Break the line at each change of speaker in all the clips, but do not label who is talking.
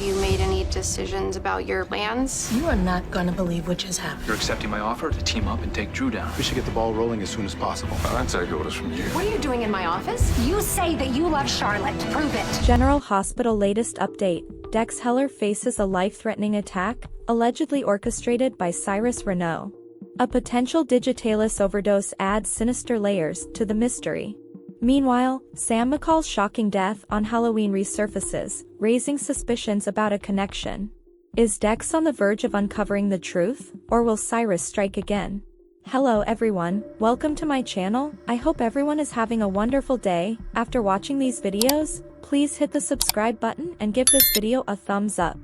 you made any decisions about your plans?
You are not gonna believe what just happened.
You're accepting my offer to team up and take Drew down.
We should get the ball rolling as soon as possible.
I'd take orders from you.
What are you doing in my office? You say that you love Charlotte. Prove it.
General Hospital latest update. Dex Heller faces a life-threatening attack, allegedly orchestrated by Cyrus Renault. A potential digitalis overdose adds sinister layers to the mystery. Meanwhile, Sam McCall's shocking death on Halloween resurfaces, raising suspicions about a connection. Is Dex on the verge of uncovering the truth, or will Cyrus strike again? Hello everyone, welcome to my channel. I hope everyone is having a wonderful day. After watching these videos, please hit the subscribe button and give this video a thumbs up.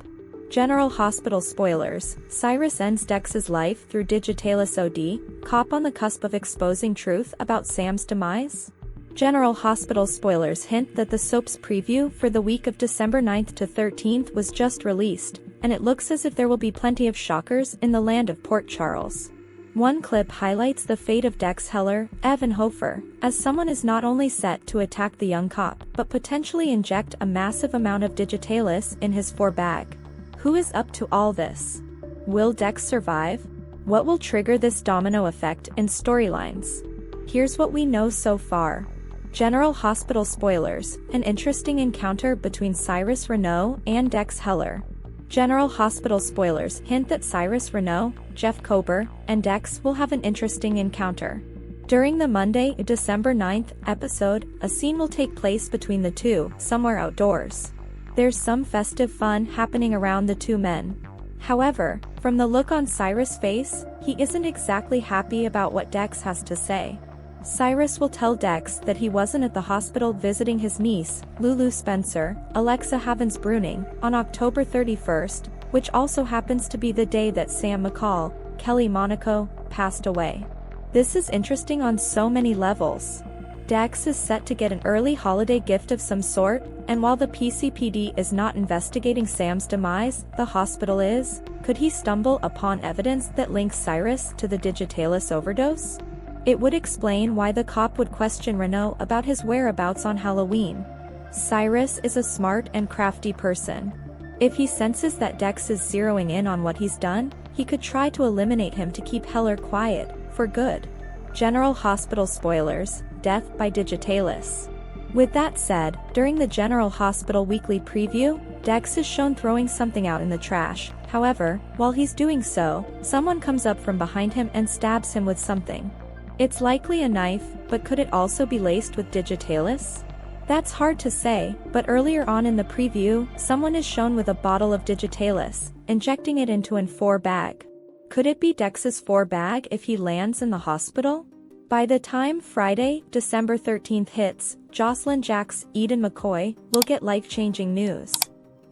General Hospital spoilers. Cyrus ends Dex's life through digitalis OD, cop on the cusp of exposing truth about Sam's demise? General Hospital spoilers hint that the soap's preview for the week of December 9th to 13th was just released, and it looks as if there will be plenty of shockers in the land of Port Charles. One clip highlights the fate of Dex Heller, Evan Hofer, as someone is not only set to attack the young cop, but potentially inject a massive amount of digitalis in his bag. Who is up to all this? Will Dex survive? What will trigger this domino effect in storylines? Here's what we know so far. General Hospital spoilers, an interesting encounter between Cyrus Renault and Dex Heller. General Hospital spoilers hint that Cyrus Renault, Jeff Kober, and Dex will have an interesting encounter. During the Monday, December 9th episode, a scene will take place between the two, somewhere outdoors. There's some festive fun happening around the two men. However, from the look on Cyrus' face, he isn't exactly happy about what Dex has to say. Cyrus will tell Dex that he wasn't at the hospital visiting his niece, Lulu Spencer, Alexa Havens-Bruning, on October 31st, which also happens to be the day that Sam McCall, Kelly Monaco, passed away. This is interesting on so many levels. Dex is set to get an early holiday gift of some sort, and while the PCPD is not investigating Sam's demise, the hospital is. Could he stumble upon evidence that links Cyrus to the digitalis overdose? It would explain why the cop would question Renault about his whereabouts on Halloween. Cyrus is a smart and crafty person. If he senses that Dex is zeroing in on what he's done, he could try to eliminate him to keep Heller quiet, for good. General Hospital spoilers, death by digitalis. With that said, during the General Hospital weekly preview, Dex is shown throwing something out in the trash. However, while he's doing so, someone comes up from behind him and stabs him with something. It's likely a knife, but could it also be laced with digitalis? That's hard to say, but earlier on in the preview, someone is shown with a bottle of digitalis, injecting it into an bag. Could it be Dex's bag if he lands in the hospital? By the time Friday, December 13th hits, Jocelyn Jack's Eden McCoy will get life-changing news.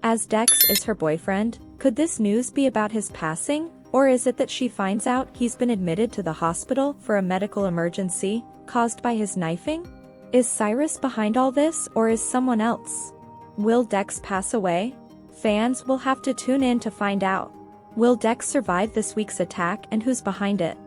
As Dex is her boyfriend, could this news be about his passing? Or is it that she finds out he's been admitted to the hospital for a medical emergency, caused by his knifing? Is Cyrus behind all this, or is someone else? Will Dex pass away? Fans will have to tune in to find out. Will Dex survive this week's attack, and who's behind it?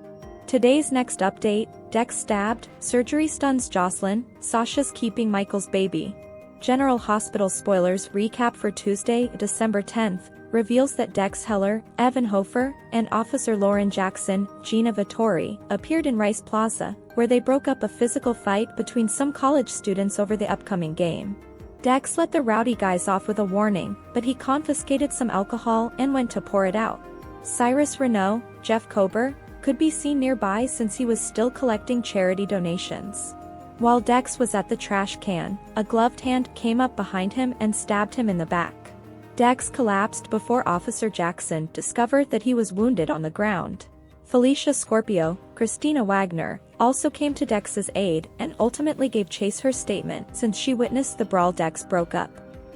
Today's next update, Dex stabbed, surgery stuns Jocelyn, Sasha's keeping Michael's baby. General Hospital spoilers recap for Tuesday, December 10th, reveals that Dex Heller, Evan Hofer, and Officer Lauren Jackson, Gina Vittori, appeared in Rice Plaza, where they broke up a physical fight between some college students over the upcoming game. Dex let the rowdy guys off with a warning, but he confiscated some alcohol and went to pour it out. Cyrus Renault, Jeff Kober, could be seen nearby since he was still collecting charity donations. While Dex was at the trash can, a gloved hand came up behind him and stabbed him in the back. Dex collapsed before Officer Jackson discovered that he was wounded on the ground. Felicia Scorpio, Christina Wagner, also came to Dex's aid and ultimately gave Chase her statement since she witnessed the brawl Dex broke up.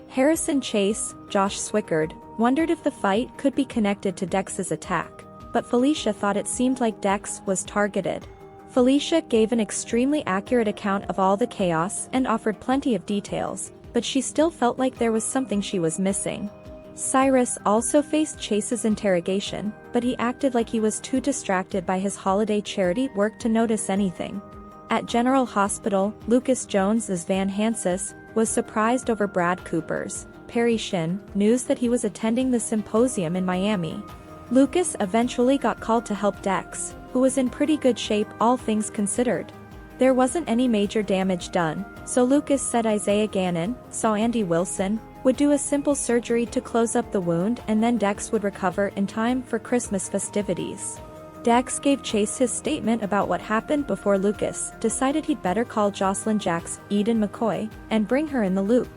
Harrison Chase, Josh Swickard, wondered if the fight could be connected to Dex's attack, but Felicia thought it seemed like Dex was targeted. Felicia gave an extremely accurate account of all the chaos and offered plenty of details, but she still felt like there was something she was missing. Cyrus also faced Chase's interrogation, but he acted like he was too distracted by his holiday charity work to notice anything. At General Hospital, Lucas Jones as Van Hansis was surprised over Brad Cooper's Perry Shin, news that he was attending the symposium in Miami. Lucas eventually got called to help Dex, who was in pretty good shape all things considered. There wasn't any major damage done, so Lucas said Isaiah Gannon, saw Andy Wilson, would do a simple surgery to close up the wound and then Dex would recover in time for Christmas festivities. Dex gave Chase his statement about what happened before Lucas decided he'd better call Jocelyn Jax, Eden McCoy, and bring her in the loop.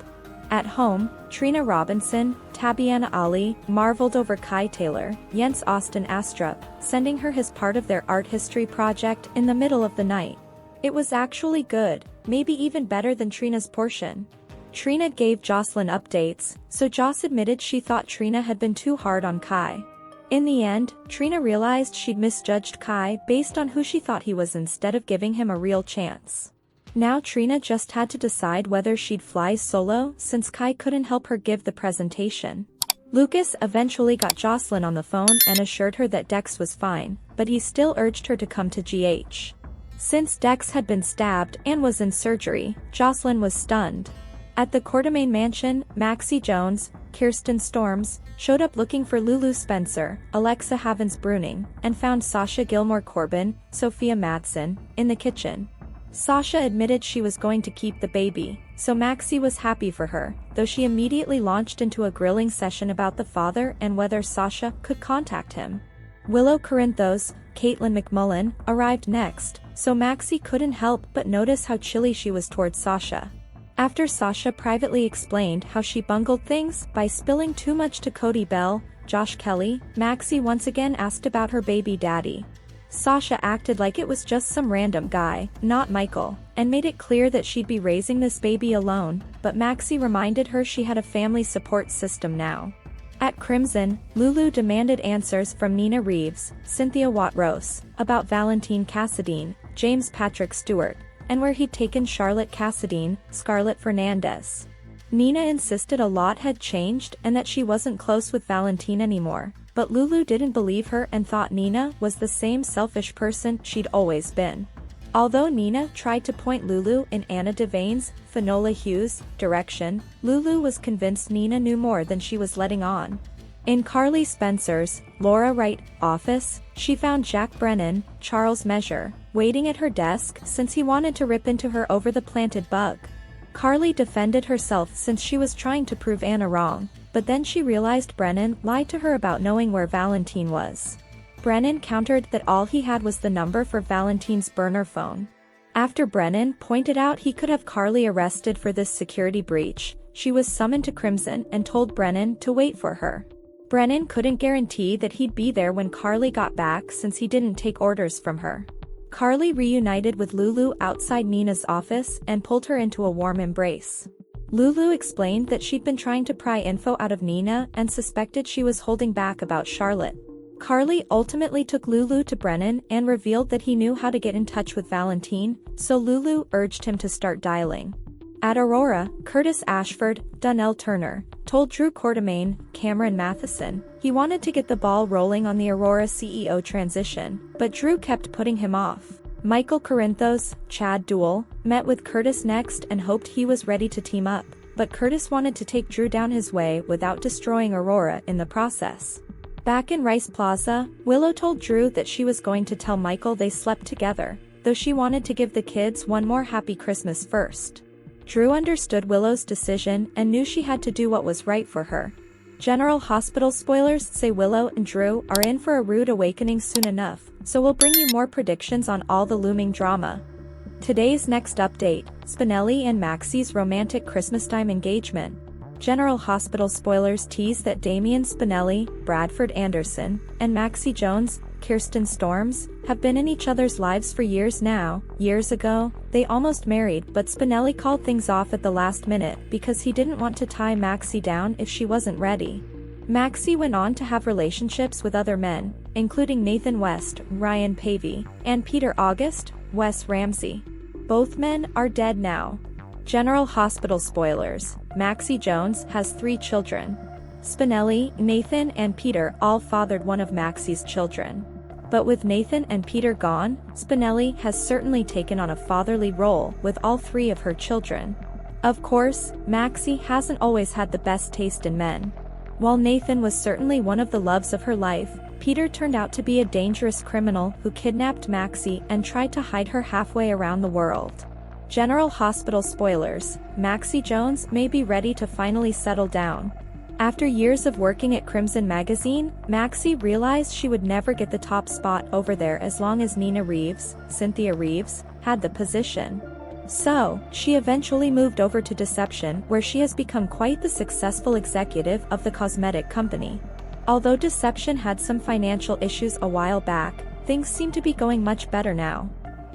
At home, Trina Robinson, Tabiana Ali, marveled over Kai Taylor, Jens Austin Astrup, sending her his part of their art history project in the middle of the night. It was actually good, maybe even better than Trina's portion. Trina gave Jocelyn updates, so Joss admitted she thought Trina had been too hard on Kai. In the end, Trina realized she'd misjudged Kai based on who she thought he was instead of giving him a real chance. Now Trina just had to decide whether she'd fly solo since Kai couldn't help her give the presentation. Lucas eventually got Jocelyn on the phone and assured her that Dex was fine, but he still urged her to come to GH. Since Dex had been stabbed and was in surgery, Jocelyn was stunned. At the Quartermain mansion, Maxie Jones, Kirsten Storms, showed up looking for Lulu Spencer, Alexa Havens-Bruning, and found Sasha Gilmore Corbin, Sophia Madsen, in the kitchen. Sasha admitted she was going to keep the baby, so Maxie was happy for her, though she immediately launched into a grilling session about the father and whether Sasha could contact him. Willow Corinthos, Caitlin McMullen, arrived next, so Maxie couldn't help but notice how chilly she was towards Sasha. After Sasha privately explained how she bungled things by spilling too much to Cody Bell, Josh Kelly, Maxie once again asked about her baby daddy. Sasha acted like it was just some random guy, not Michael, and made it clear that she'd be raising this baby alone, but Maxie reminded her she had a family support system now. At Crimson, Lulu demanded answers from Nina Reeves, Cynthia Watt-Rose, about Valentine Cassadine, James Patrick Stewart, and where he'd taken Charlotte Cassadine, Scarlett Fernandez. Nina insisted a lot had changed and that she wasn't close with Valentine anymore, but Lulu didn't believe her and thought Nina was the same selfish person she'd always been. Although Nina tried to point Lulu in Anna Devane's, Finola Hughes, direction, Lulu was convinced Nina knew more than she was letting on. In Carly Spencer's, Laura Wright, office, she found Jack Brennan, Charles Measure, waiting at her desk since he wanted to rip into her over the planted bug. Carly defended herself since she was trying to prove Anna wrong, but then she realized Brennan lied to her about knowing where Valentine was. Brennan countered that all he had was the number for Valentine's burner phone. After Brennan pointed out he could have Carly arrested for this security breach, she was summoned to Crimson and told Brennan to wait for her. Brennan couldn't guarantee that he'd be there when Carly got back since he didn't take orders from her. Carly reunited with Lulu outside Nina's office and pulled her into a warm embrace. Lulu explained that she'd been trying to pry info out of Nina and suspected she was holding back about Charlotte. Carly ultimately took Lulu to Brennan and revealed that he knew how to get in touch with Valentine, so Lulu urged him to start dialing. At Aurora, Curtis Ashford, Donnell Turner, told Drew Quartermain, Cameron Matheson, he wanted to get the ball rolling on the Aurora CEO transition, but Drew kept putting him off. Michael Corinthos, Chad Duell, met with Curtis next and hoped he was ready to team up, but Curtis wanted to take Drew down his way without destroying Aurora in the process. Back in Rice Plaza, Willow told Drew that she was going to tell Michael they slept together, though she wanted to give the kids one more happy Christmas first. Drew understood Willow's decision and knew she had to do what was right for her. General Hospital spoilers say Willow and Drew are in for a rude awakening soon enough, so we'll bring you more predictions on all the looming drama. Today's next update, Spinelli and Maxie's romantic Christmas-time engagement. General Hospital spoilers tease that Damian Spinelli, Bradford Anderson, and Maxie Jones, Kirsten Storms, have been in each other's lives for years now. Years ago, they almost married, but Spinelli called things off at the last minute because he didn't want to tie Maxie down if she wasn't ready. Maxie went on to have relationships with other men, including Nathan West, Ryan Pavey, and Peter August, Wes Ramsey. Both men are dead now. General Hospital spoilers, Maxie Jones has 3 children. Spinelli, Nathan, and Peter all fathered one of Maxie's children. But with Nathan and Peter gone, Spinelli has certainly taken on a fatherly role with all 3 of her children. Of course, Maxie hasn't always had the best taste in men. While Nathan was certainly one of the loves of her life, Peter turned out to be a dangerous criminal who kidnapped Maxie and tried to hide her halfway around the world. General Hospital spoilers: Maxie Jones may be ready to finally settle down. After years of working at Crimson Magazine, Maxie realized she would never get the top spot over there as long as Cynthia Reeves, had the position. So, she eventually moved over to Deception, where she has become quite the successful executive of the cosmetic company. Although Deception had some financial issues a while back, things seem to be going much better now.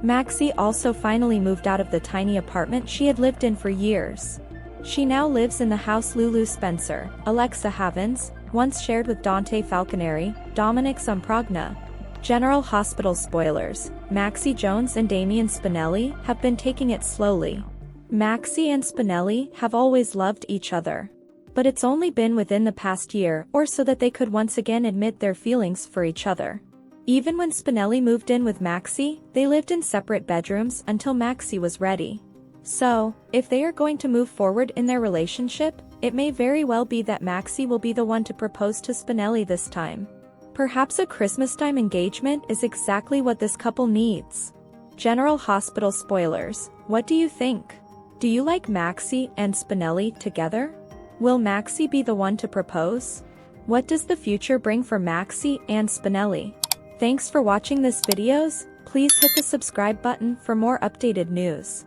Maxie also finally moved out of the tiny apartment she had lived in for years. She now lives in the house Lulu Spencer, Alexa Havens, once shared with Dante Falconeri, Dominic Zamprogna. General Hospital spoilers: Maxie Jones and Damian Spinelli have been taking it slowly. Maxie and Spinelli have always loved each other. But it's only been within the past year or so that they could once again admit their feelings for each other. Even when Spinelli moved in with Maxie, they lived in separate bedrooms until Maxie was ready. So, if they are going to move forward in their relationship, it may very well be that Maxie will be the one to propose to Spinelli this time. Perhaps a Christmas-time engagement is exactly what this couple needs. General Hospital spoilers: what do you think? Do you like Maxie and Spinelli together? Will Maxie be the one to propose? What does the future bring for Maxie and Spinelli? Thanks for watching this videos. Please hit the subscribe button for more updated news.